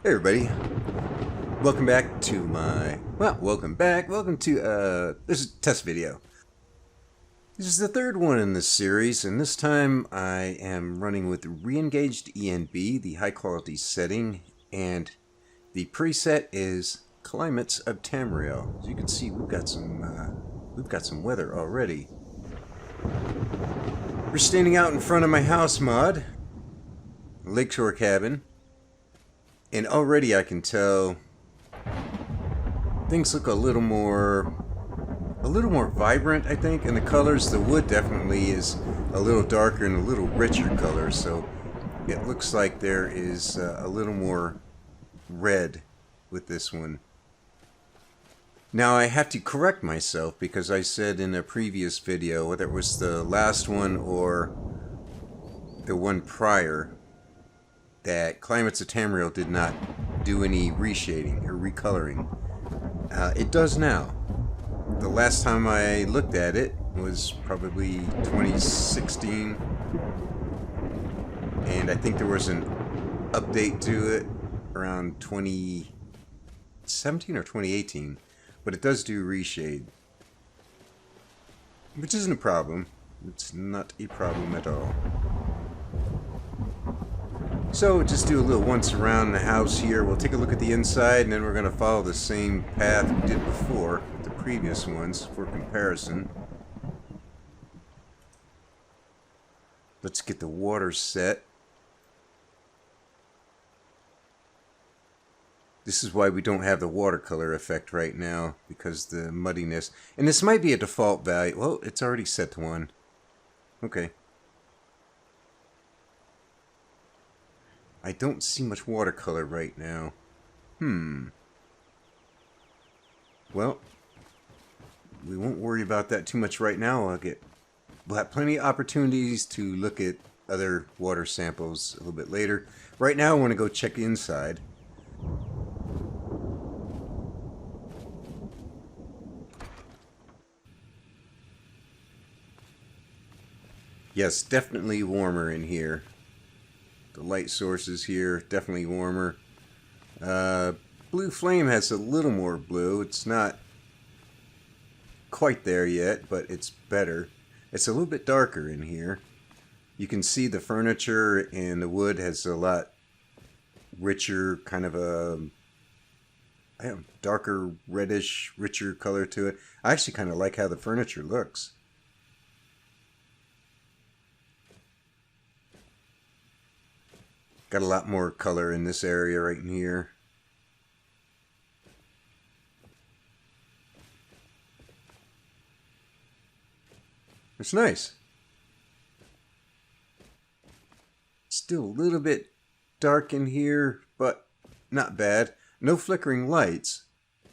Hey everybody, welcome back to my, welcome to, this is a test video. This is the third one in this series, and this time I am running with Re-engaged ENB, the high quality setting, and the preset is Climates of Tamriel. As you can see, we've got some weather already. We're standing out in front of my house mod, lakeshore cabin. And already I can tell things look a little more vibrant, I think, in the colors. The wood definitely is a little darker and a little richer color, so it looks like there is a little more red with this one. Now I have to correct myself because I said in a previous video, whether it was the last one or the one prior, that Climates of Tamriel did not do any reshading or recoloring. It does now. The last time I looked at it was probably 2016, and I think there was an update to it around 2017 or 2018, but it does do reshade, which isn't a problem. It's not a problem at all. So just do a little once around the house here. We'll take a look at the inside, and then we're going to follow the same path we did before, the previous ones, for comparison. Let's get the water set. This is why we don't have the watercolor effect right now, because the muddiness. And this might be a default value. Well, it's already set to 1. Okay. I don't see much watercolor right now. Well, we won't worry about that too much right now. We'll have plenty of opportunities to look at other water samples a little bit later. Right now I want to go check inside. Yes, definitely warmer in here. The light sources here, definitely warmer. Blue Flame has a little more blue. It's not quite there yet, but it's better. It's a little bit darker in here. You can see the furniture and the wood has a lot richer, kind of a darker, reddish, richer color to it. I actually kind of like how the furniture looks. Got a lot more color in this area right in here. It's nice. Still a little bit dark in here, but not bad. No flickering lights.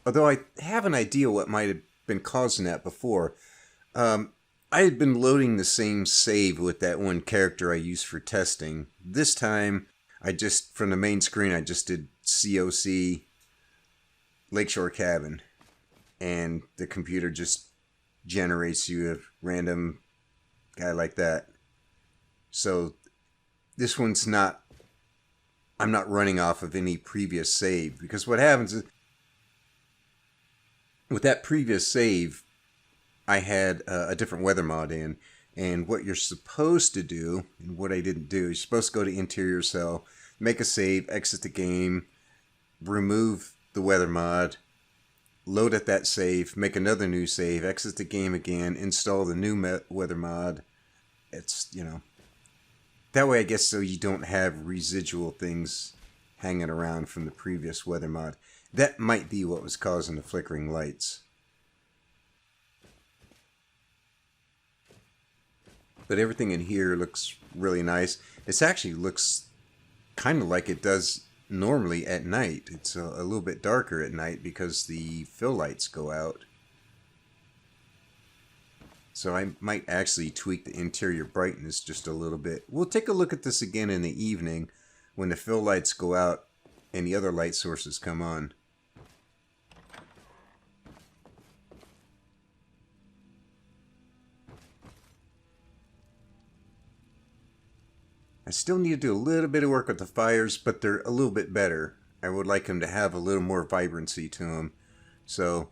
Although I have an idea what might have been causing that before. I had been loading the same save with that one character I used for testing. This time, from the main screen, I just did CoC Lakeshore Cabin, and the computer just generates you a random guy like that. So this one's I'm not running off of any previous save, because what happens is with that previous save, I had a different weather mod in. And what you're supposed to do, and what I didn't do, you're supposed to go to Interior Cell, make a save, exit the game, remove the weather mod, load at that save, make another new save, exit the game again, install the new weather mod. It's, that way I guess so you don't have residual things hanging around from the previous weather mod. That might be what was causing the flickering lights. But everything in here looks really nice. This actually looks kind of like it does normally at night. It's a little bit darker at night because the fill lights go out. So I might actually tweak the interior brightness just a little bit. We'll take a look at this again in the evening when the fill lights go out and the other light sources come on. I still need to do a little bit of work with the fires, but they're a little bit better. I would like him to have a little more vibrancy to him. So,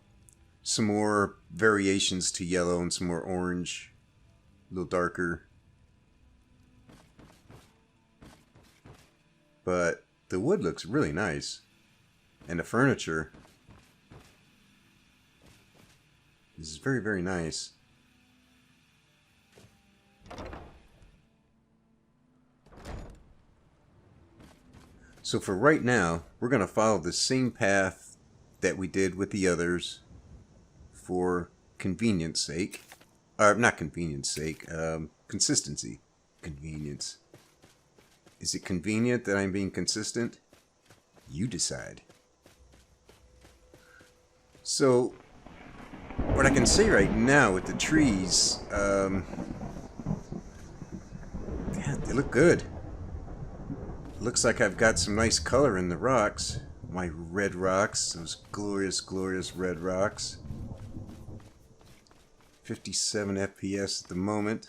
some more variations to yellow and some more orange, a little darker. But the wood looks really nice. And the furniture is very, very nice. So for right now, we're going to follow the same path that we did with the others for convenience sake. Not convenience sake, consistency. Convenience. Is it convenient that I'm being consistent? You decide. So, what I can say right now with the trees, yeah, they look good. Looks like I've got some nice color in the rocks. My red rocks, those glorious, glorious red rocks. 57 FPS at the moment.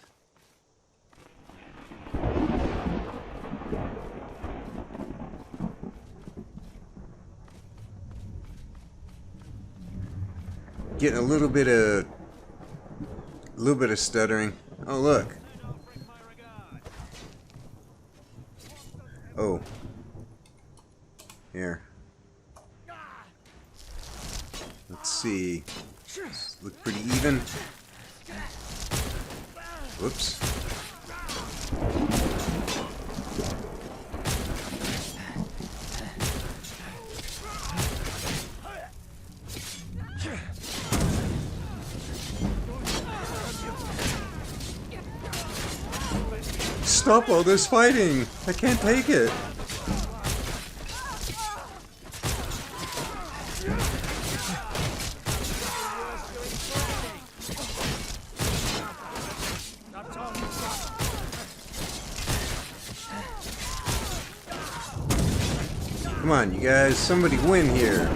Getting a little bit of stuttering. Oh, look. Oh. Here. Let's see. Look pretty even. Whoops. Stop all this fighting! I can't take it! Come on, you guys, somebody win here.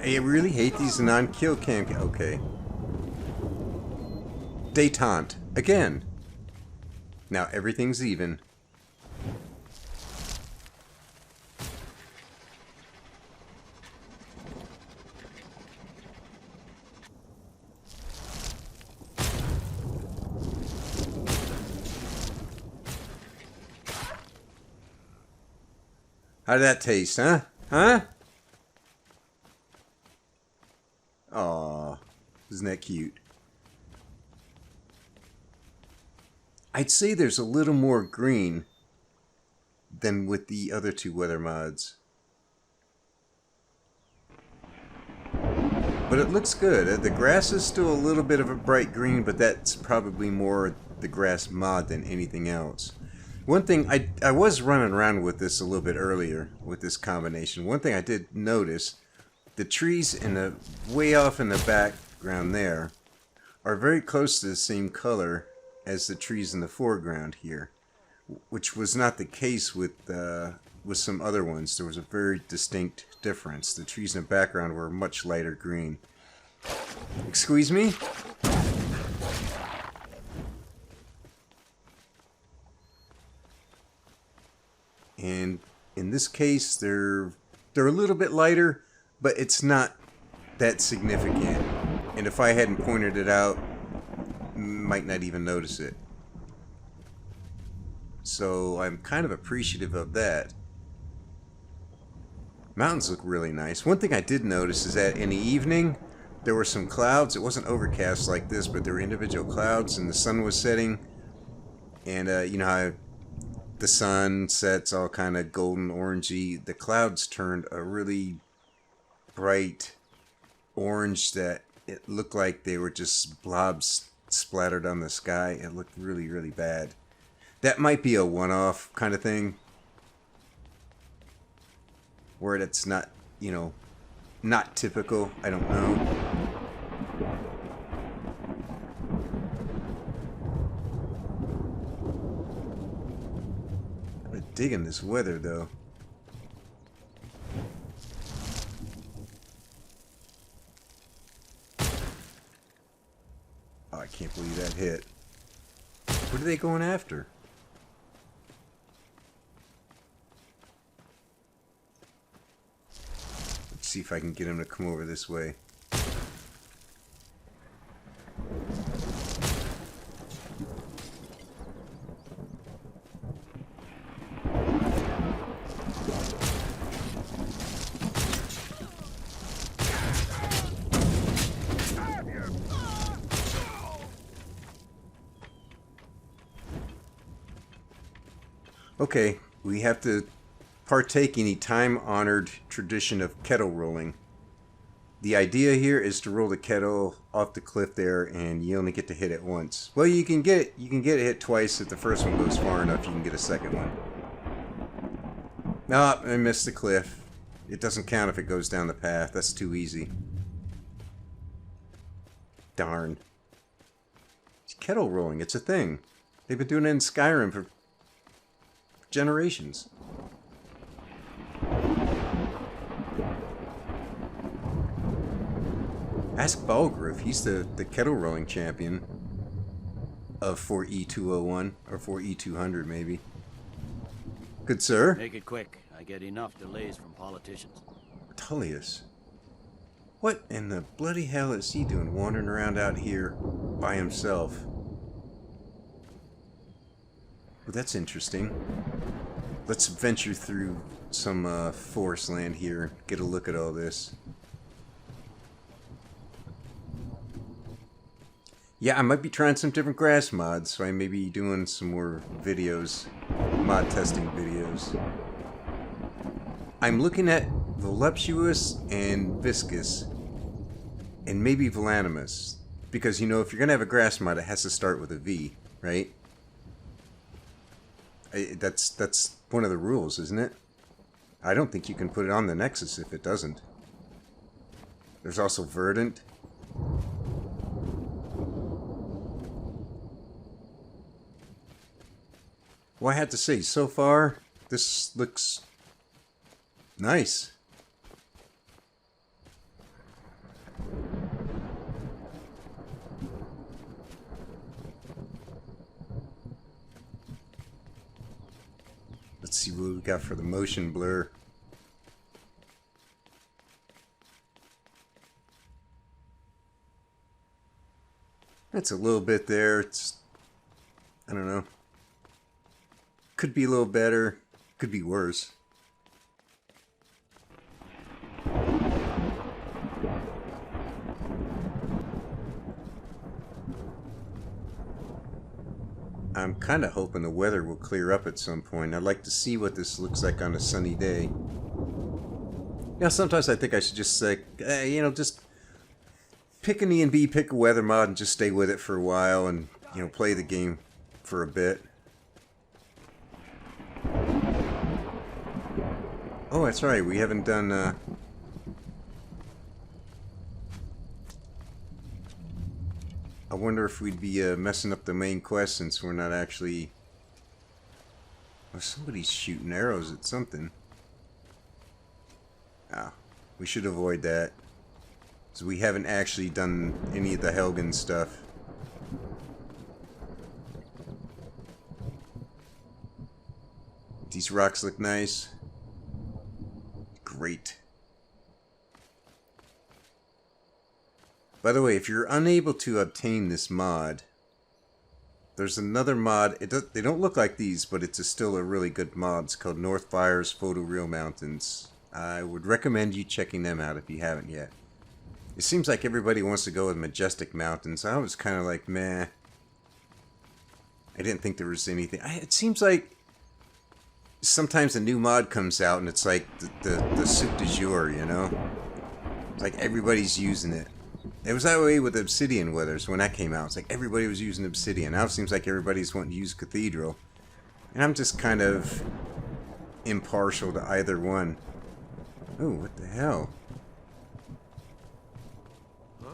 I really hate these non-kill cam. Okay. Detente. Again. Now everything's even. How did that taste, huh? Huh? Aw, isn't that cute? I'd say there's a little more green than with the other two weather mods. But it looks good. The grass is still a little bit of a bright green, but that's probably more the grass mod than anything else. One thing, I was running around with this a little bit earlier with this combination. One thing I did notice, the trees in the way off in the background there are very close to the same color as the trees in the foreground here, which was not the case with some other ones. There was a very distinct difference. The trees in the background were much lighter green. Excuse me? And in this case, they're a little bit lighter, but it's not that significant. And if I hadn't pointed it out, might not even notice it. So I'm kind of appreciative of that. Mountains look really nice. One thing I did notice is that in the evening, there were some clouds. It wasn't overcast like this, but there were individual clouds, and the sun was setting. And you know how the sun sets all kind of golden orangey. The clouds turned a really bright orange that it looked like they were just blobs splattered on the sky. It looked really, really bad. That might be a one-off kind of thing. where it's not, you know, not typical. I don't know. I'm digging this weather though. Oh, I can't believe that hit. What are they going after? Let's see if I can get him to come over this way. Okay, we have to partake in a time-honored tradition of kettle rolling. The idea here is to roll the kettle off the cliff there, and you only get to hit it once. Well, you can get it hit twice. If the first one goes far enough, you can get a second one. No, I missed the cliff. It doesn't count if it goes down the path. That's too easy. Darn. It's kettle rolling. It's a thing. They've been doing it in Skyrim for generations. Ask Balgrove. He's the kettle rolling champion of 4E201 or 4E200 maybe. Good sir. Make it quick. I get enough delays from politicians. Tullius. What in the bloody hell is he doing wandering around out here by himself? Well, that's interesting. Let's venture through some forest land here and get a look at all this. Yeah, I might be trying some different grass mods, so I may be doing some more videos, mod testing videos. I'm looking at voluptuous and viscous, and maybe volanimus, because, you know, if you're gonna have a grass mod, it has to start with a V, right? That's one of the rules, isn't it? I don't think you can put it on the Nexus if it doesn't. There's also verdant. Well, I have to say, so far, this looks nice. Let's see what we got for the motion blur. That's a little bit there. It's, I don't know. Could be a little better. Could be worse. I'm kind of hoping the weather will clear up at some point. I'd like to see what this looks like on a sunny day. Now, sometimes I think I should just say, you know, just pick an ENB, pick a weather mod, and just stay with it for a while and, you know, play the game for a bit. Oh, that's right. We haven't done, I wonder if we'd be messing up the main quest since we're not actually... Oh, somebody's shooting arrows at something. Ah, we should avoid that. So we haven't actually done any of the Helgen stuff. These rocks look nice. Great. By the way, if you're unable to obtain this mod, there's another mod. They don't look like these, but it's still a really good mod. It's called North Fire's Photoreal Mountains. I would recommend you checking them out if you haven't yet. It seems like everybody wants to go with Majestic Mountains. I was kind of like, meh. I didn't think there was anything. It seems like sometimes a new mod comes out and it's like the soup du jour, you know? It's like everybody's using it. It was that way with Obsidian Weathers when that came out. It's like everybody was using Obsidian. Now it seems like everybody's wanting to use Cathedral. And I'm just kind of impartial to either one. Oh, what the hell? Huh?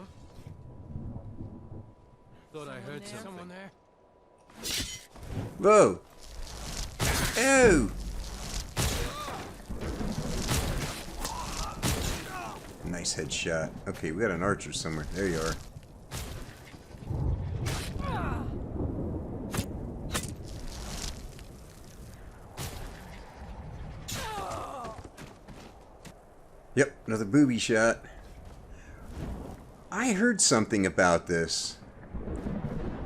Thought I heard something. Someone there? Whoa! Oh! Nice headshot. Okay, we got an archer somewhere. There you are. Yep, another booby shot. I heard something about this.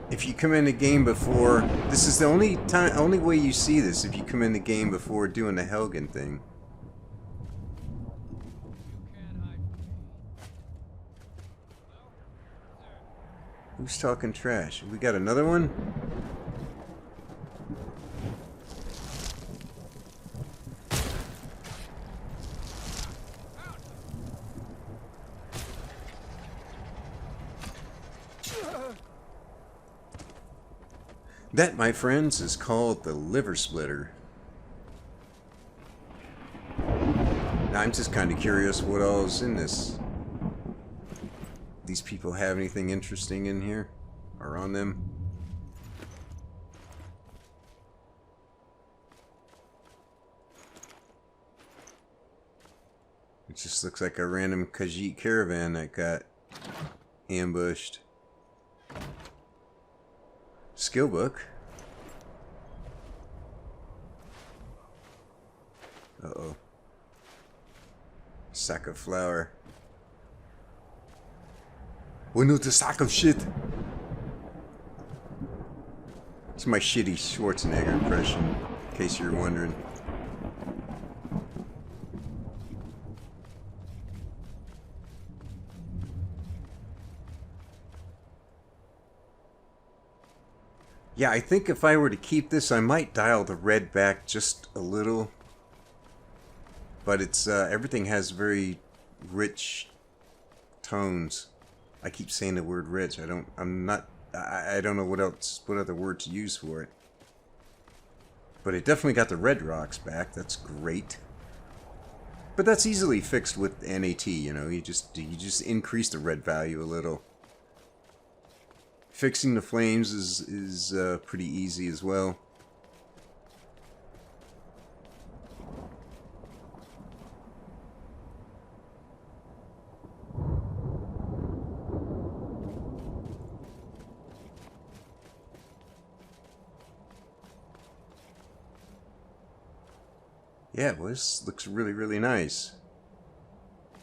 If you come in the game before, this is the only way you see this. If you come in the game before doing the Helgen thing. Who's talking trash? We got another one? That, my friends, is called the liver splitter. Now, I'm just kind of curious what all is in this. These people have anything interesting in here? Or on them? It just looks like a random Khajiit caravan that got ambushed. Skill book. Uh-oh. Sack of flour. We need a sack of shit. It's my shitty Schwarzenegger impression, in case you're wondering. Yeah, I think if I were to keep this, I might dial the red back just a little. But it's everything has very rich tones. I keep saying the word rich. I don't know what other word to use for it. But it definitely got the red rocks back. That's great. But that's easily fixed with NAT, you know. You just increase the red value a little. Fixing the flames is pretty easy as well. Yeah, well, this looks really, really nice.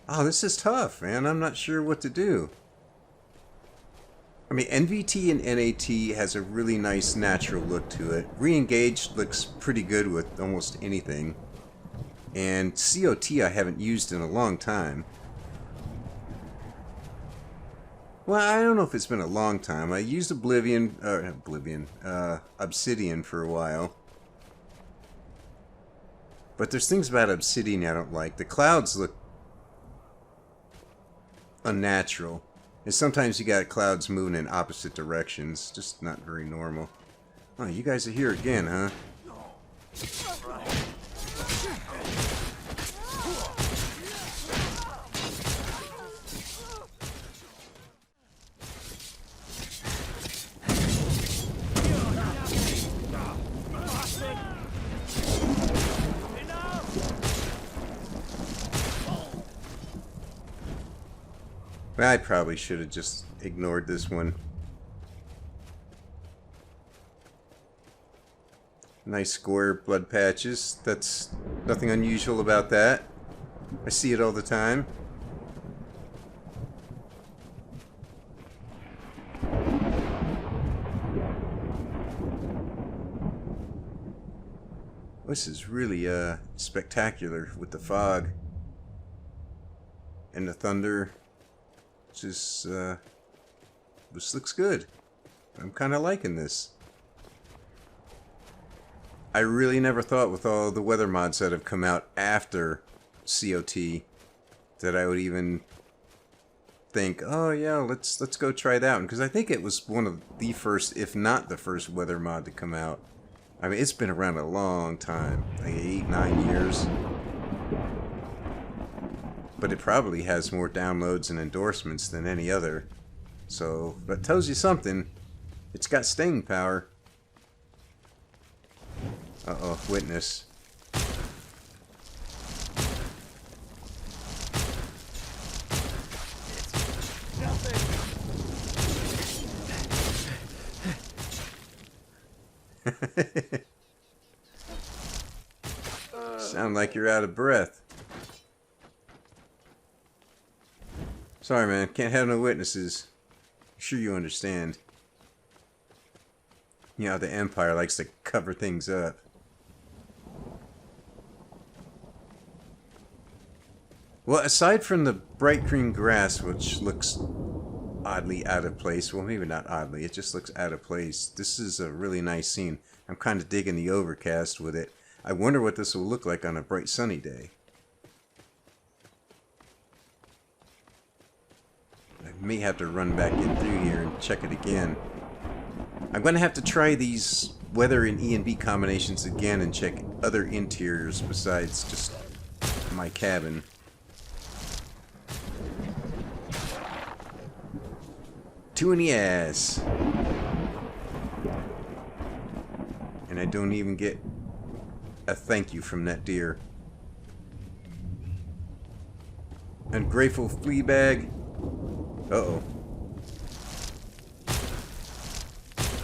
Oh, this is tough, man. I'm not sure what to do. I mean, NVT and NAT has a really nice natural look to it. Re-engaged looks pretty good with almost anything. And CoT I haven't used in a long time. Well, I don't know if it's been a long time. I used Obsidian for a while. But there's things about Obsidian I don't like. The clouds look unnatural. And sometimes you got clouds moving in opposite directions. Just not very normal. Oh, you guys are here again, huh? I probably should have just ignored this one. Nice square blood patches. That's nothing unusual about that. I see it all the time. This is really spectacular with the fog and the thunder. Just this looks good. I'm kind of liking this. I really never thought with all the weather mods that have come out after CoT that I would even think, oh yeah, let's go try that one, because I think it was one of the first, if not the first, weather mod to come out. I mean, it's been around a long time, like 8-9 years. but it probably has more downloads and endorsements than any other. So that tells you something. It's got staying power. Uh-oh, witness. Sound like you're out of breath. Sorry, man. Can't have no witnesses. I'm sure you understand. You know, the Empire likes to cover things up. Well, aside from the bright green grass, which looks oddly out of place. Well, maybe not oddly. It just looks out of place. This is a really nice scene. I'm kind of digging the overcast with it. I wonder what this will look like on a bright sunny day. I may have to run back in through here and check it again. I'm going to have to try these weather and ENB combinations again and check other interiors besides just my cabin. Two in the ass. And I don't even get a thank you from that deer. Ungrateful flea bag. Uh-oh.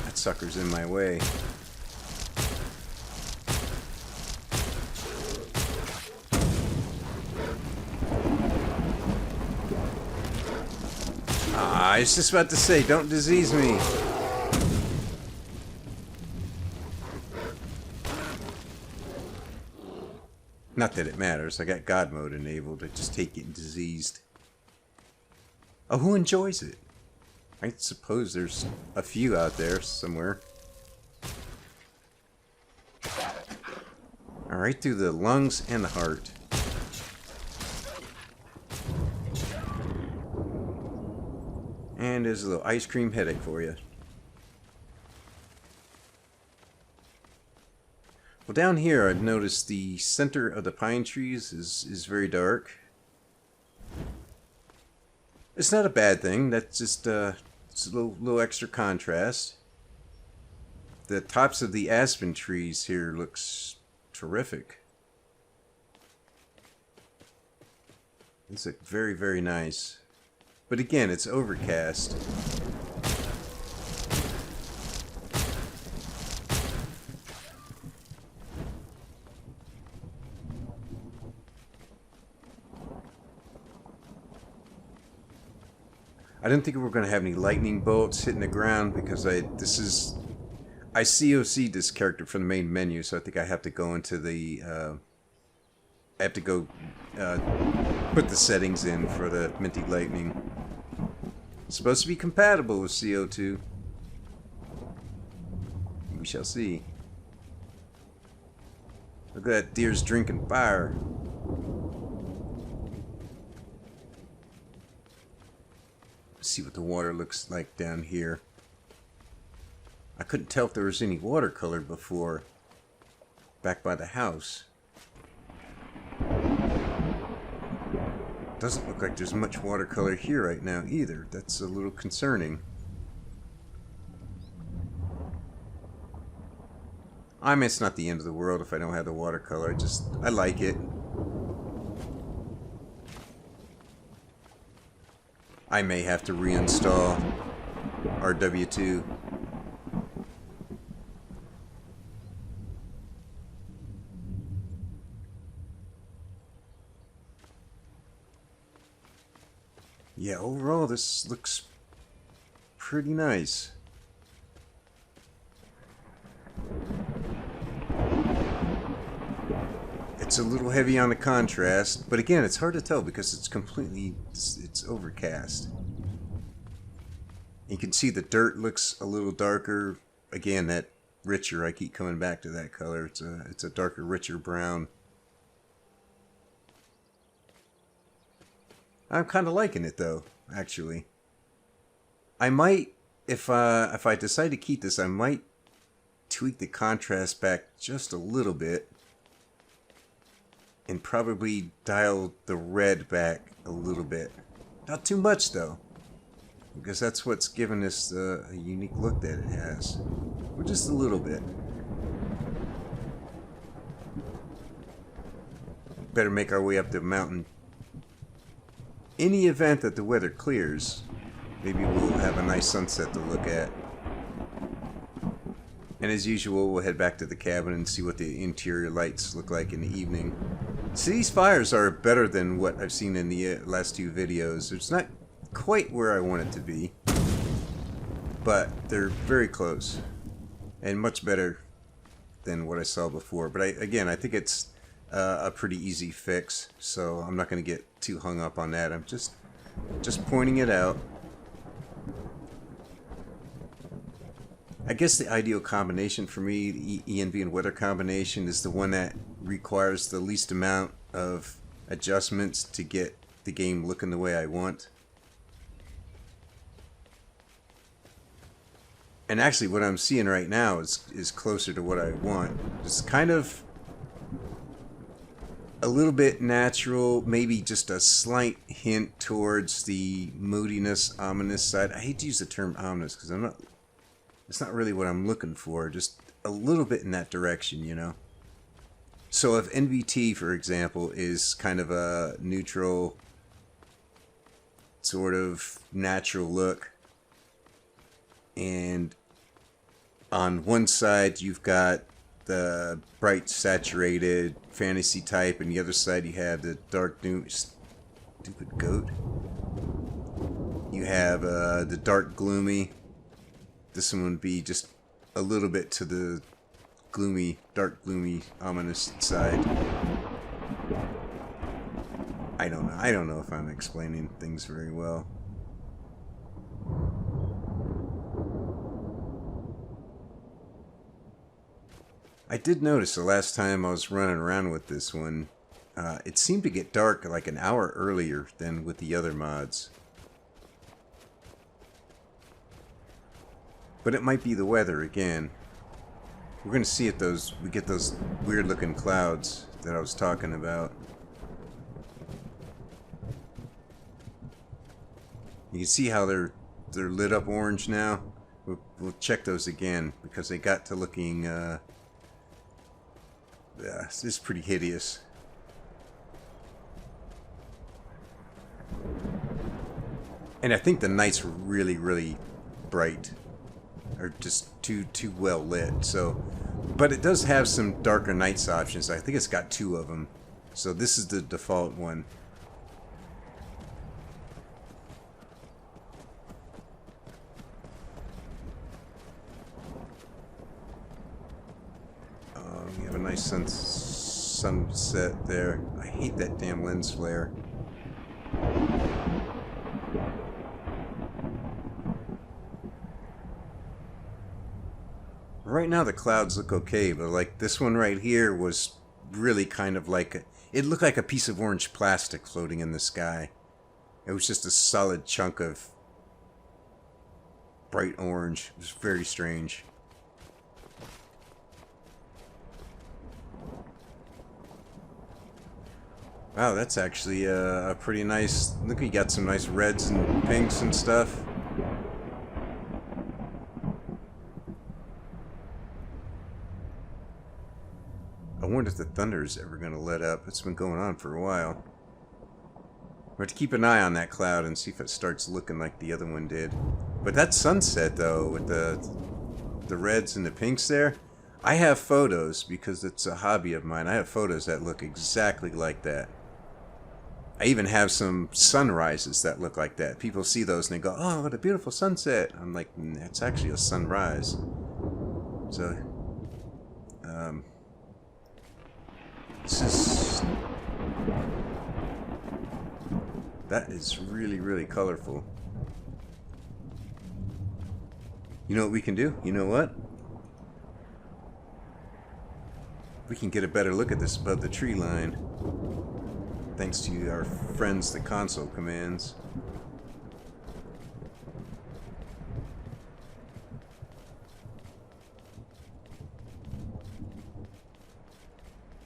That sucker's in my way. I was just about to say, don't disease me. Not that it matters. I got God mode enabled. I just hate getting diseased. Oh, who enjoys it? I suppose there's a few out there somewhere. Alright, through the lungs and the heart. And there's a little ice cream headache for you. Well, down here I've noticed the center of the pine trees is very dark. It's not a bad thing. That's just it's a little extra contrast. The tops of the aspen trees here looks terrific. It's very, very nice. But again, it's overcast. I didn't think we were going to have any lightning bolts hitting the ground because I COC'd this character from the main menu, so I think I have to go into the I have to go put the settings in for the Minty Lightning. It's supposed to be compatible with CO2. We shall see. Look at that deer's drinking fire. Let's see what the water looks like down here. I couldn't tell if there was any watercolor before. Back by the house. Doesn't look like there's much watercolor here right now either. That's a little concerning. I mean, it's not the end of the world if I don't have the watercolor. I like it. I may have to reinstall RW2. Yeah, overall this looks pretty nice. It's a little heavy on the contrast, but again, it's hard to tell because it's overcast. You can see the dirt looks a little darker. Again, that richer, I keep coming back to that color. It's a darker, richer brown. I'm kind of liking it though, actually. I might, if I decide to keep this, I might tweak the contrast back just a little bit. and probably dial the red back a little bit. Not too much though, because that's what's given us a unique look that it has. Or just a little bit. Better make our way up the mountain. In the event that the weather clears, maybe we'll have a nice sunset to look at. And as usual, we'll head back to the cabin and see what the interior lights look like in the evening. See, these fires are better than what I've seen in the last two videos. It's not quite where I want it to be, but they're very close and much better than what I saw before. But again, I think it's a pretty easy fix, so I'm not going to get too hung up on that. I'm just pointing it out. I guess the ideal combination for me, the ENB and Weather combination, is the one that requires the least amount of adjustments to get the game looking the way I want. And actually what I'm seeing right now is closer to what I want. It's kind of a little bit natural, maybe just a slight hint towards the moodiness, ominous side. I hate to use the term ominous because it's not really what I'm looking for, just a little bit in that direction, you know. So if NVT, for example, is kind of a neutral, sort of natural look, and on one side you've got the bright saturated fantasy type, and the other side you have the dark doom. Stupid goat. You have the dark gloomy. This one would be just a little bit to the gloomy, dark gloomy, ominous side. I don't know. I don't know if I'm explaining things very well. I did notice the last time I was running around with this one, it seemed to get dark like an hour earlier than with the other mods. But it might be the weather again. We're going to see if we get those weird looking clouds that I was talking about. You can see how they're lit up orange now. We'll check those again because they got to looking this is pretty hideous. And I think the nights were really, really bright. Or just too well lit. So, but it does have some darker nights options. I think it's got 2 of them. So this is the default one. We have a nice sunset there. I hate that damn lens flare. Right now the clouds look okay, but like this one right here was really kind of like it looked like a piece of orange plastic floating in the sky. It was just a solid chunk of bright orange. It was very strange. Wow, that's actually a pretty nice... Look, you got some nice reds and pinks and stuff. I wonder if the thunder is ever going to let up. It's been going on for a while. We have to keep an eye on that cloud and see if it starts looking like the other one did. But that sunset, though, with the reds and the pinks there, I have photos, because it's a hobby of mine. I have photos that look exactly like that. I even have some sunrises that look like that. People see those and they go, "Oh, what a beautiful sunset." I'm like, "It's actually a sunrise." So, that is really, really colorful. You know what we can do? You know what? We can get a better look at this above the tree line. Thanks to our friends, the console commands.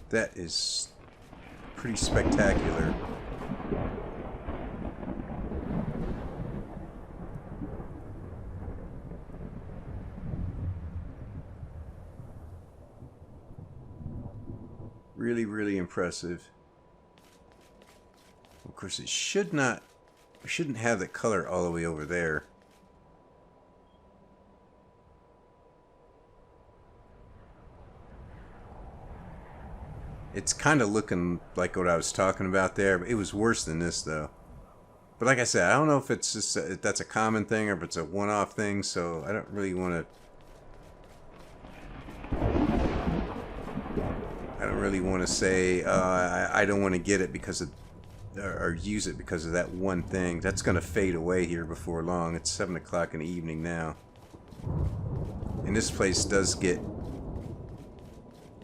That is pretty spectacular. Really, really impressive. Of course, it should not... We shouldn't have that color all the way over there. It's kind of looking like what I was talking about there, but it was worse than this, though. But like I said, I don't know if it's just if that's a common thing or if it's a one-off thing, so I don't really want to... I don't really want to say I don't want to get it because of... or use it because of that one thing. That's going to fade away here before long. It's 7 o'clock in the evening now. And this place does get...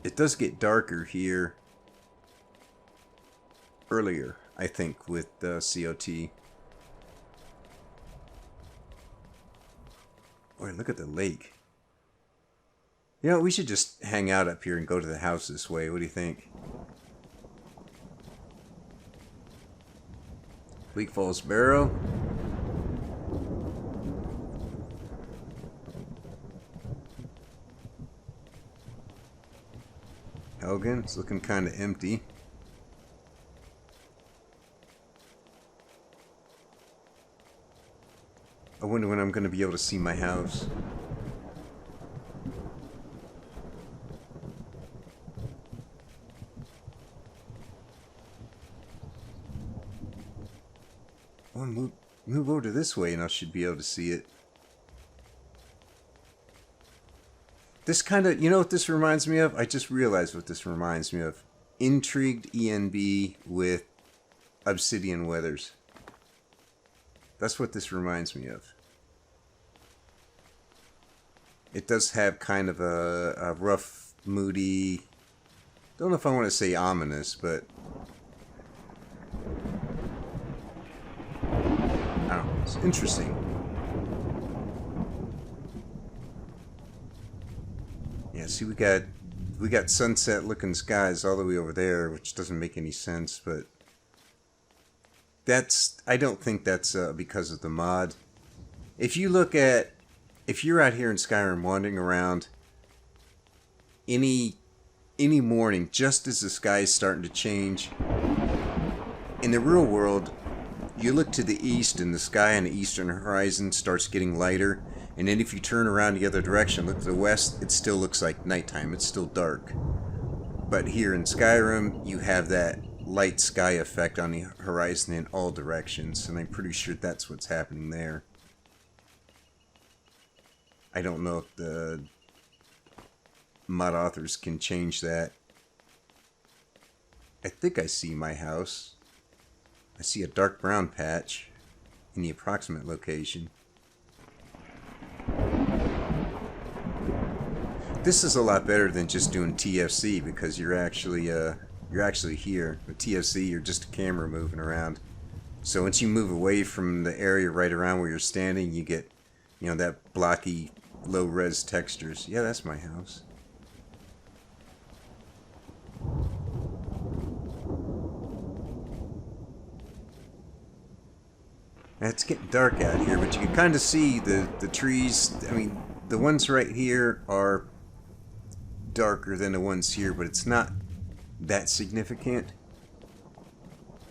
It does get darker here earlier, I think, with CoT. Boy, look at the lake. You know, we should just hang out up here and go to the house this way. What do you think? Bleak Falls Barrow. Helgen, it's looking kind of empty. I wonder when I'm going to be able to see my house. Well, move over to this way and I should be able to see it. This kind of, you know what this reminds me of? I just realized what this reminds me of. Intrigued ENB with Obsidian Weathers. That's what this reminds me of. It does have kind of a rough, moody... Don't know if I want to say ominous, but... I don't know. It's interesting. Yeah, see, we got sunset-looking skies all the way over there, which doesn't make any sense, but... I don't think that's because of the mod. If you're out here in Skyrim wandering around any morning, just as the sky is starting to change, in the real world, you look to the east and the sky on the eastern horizon starts getting lighter, and then if you turn around the other direction, look to the west, it still looks like nighttime. It's still dark. But here in Skyrim, you have that light sky effect on the horizon in all directions, and I'm pretty sure that's what's happening there. I don't know if the mod authors can change that. I think I see my house. I see a dark brown patch in the approximate location. This is a lot better than just doing TFC because you're actually here. With TFC, you're just a camera moving around. So once you move away from the area right around where you're standing, you get, you know, that blocky, low-res textures. Yeah, that's my house. It's getting dark out here, but you can kind of see the trees. I mean, the ones right here are darker than the ones here, but it's not that significant.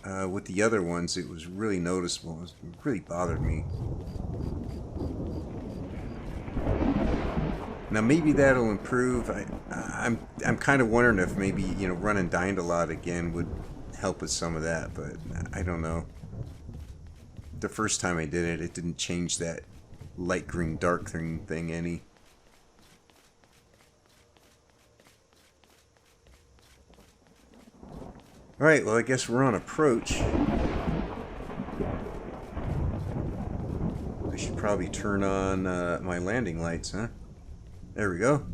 With the other ones, it was really noticeable. It really bothered me. Now maybe that'll improve. I'm kind of wondering if maybe, you know, running Dying a lot again would help with some of that, but I don't know. The first time I did it, it didn't change that light green dark thing any. Alright, well I guess we're on approach. I should probably turn on my landing lights, huh? There we go.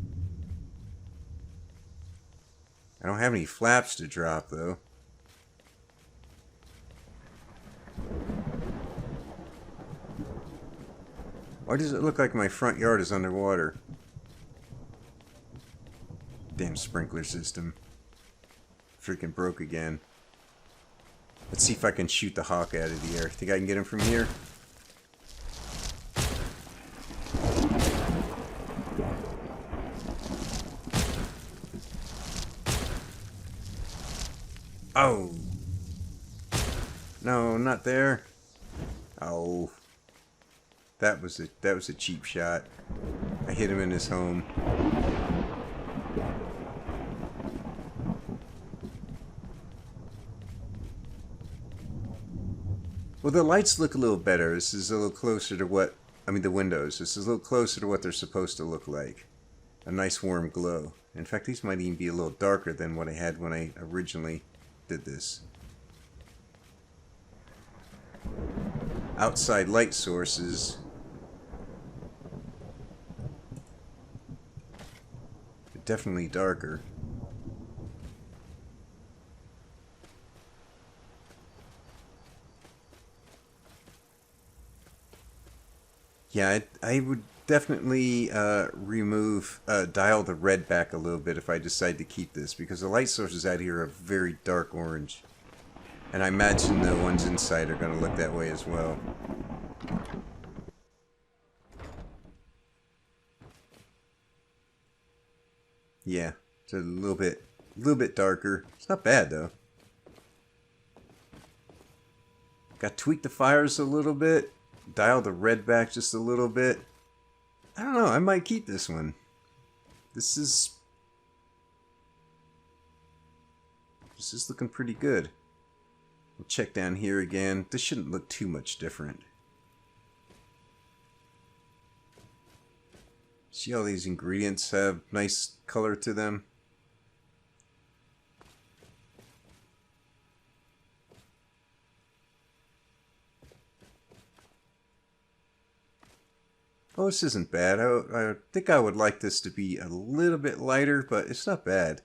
I don't have any flaps to drop though. Why does it look like my front yard is underwater? Damn sprinkler system. Freaking broke again. Let's see if I can shoot the hawk out of the air. Think I can get him from here? Oh! No, not there. Oh. That was a cheap shot. I hit him in his home. Well, the lights look a little better. This is a little closer to what... I mean, the windows. This is a little closer to what they're supposed to look like. A nice warm glow. In fact, these might even be a little darker than what I had when I originally did this. Outside light sources. They're definitely darker. Yeah, I would definitely dial the red back a little bit if I decide to keep this, because the light sources out here are very dark orange. And I imagine the ones inside are going to look that way as well. Yeah, it's a little bit darker. It's not bad though. Got to tweak the fires a little bit. Dial the red back just a little bit. I don't know, I might keep this one. This is looking pretty good. We'll check down here again. This shouldn't look too much different. See all these ingredients have nice color to them? Oh, this isn't bad. I think I would like this to be a little bit lighter, but it's not bad.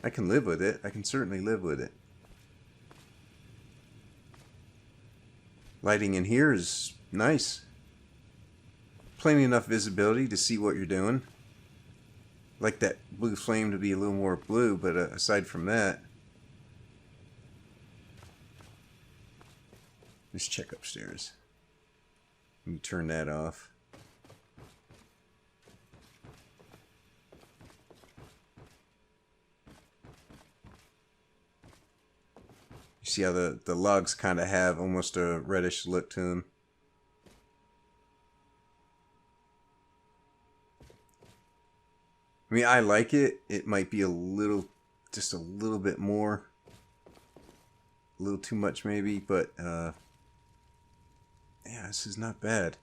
I can live with it. I can certainly live with it. Lighting in here is nice. Plenty enough visibility to see what you're doing. Like that blue flame to be a little more blue, but aside from that... Let's check upstairs. Let me turn that off. You see how the logs kind of have almost a reddish look to them. I mean, I like it. It might be just a little bit more. A little too much maybe, but yeah, this is not bad.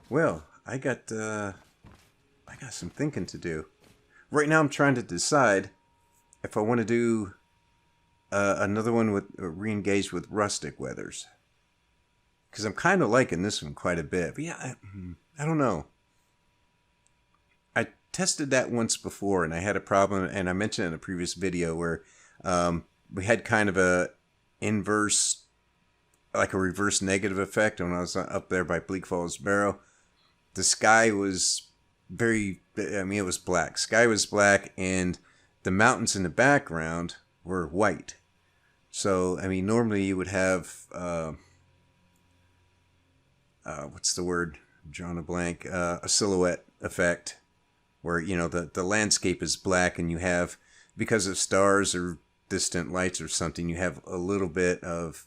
Well, I got some thinking to do. Right now I'm trying to decide if I want to do another one with re-engaged with rustic weathers. Because I'm kind of liking this one quite a bit. But yeah, I don't know. I tested that once before and I had a problem, and I mentioned in a previous video where we had kind of a inverse, like a reverse negative effect when I was up there by Bleak Falls Barrow. The sky was it was black. Sky was black and the mountains in the background were white. So, I mean, normally you would have, what's the word? I'm drawing a blank. A silhouette effect where, you know, the landscape is black and you have, because of stars or distant lights or something, you have a little bit of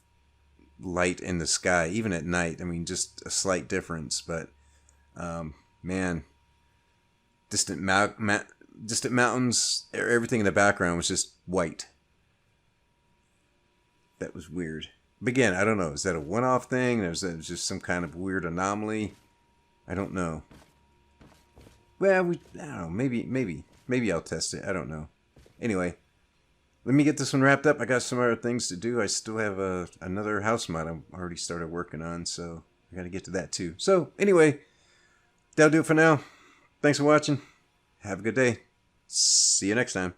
light in the sky, even at night. I mean, just a slight difference, but man, distant mountains, everything in the background was just white. That was weird. But again, I don't know. Is that a one-off thing? Or is that just some kind of weird anomaly? I don't know. Well, I don't know. Maybe I'll test it. I don't know. Anyway, let me get this one wrapped up. I got some other things to do. I still have another house mod I've already started working on, so I got to get to that too. So anyway, that'll do it for now. Thanks for watching. Have a good day. See you next time.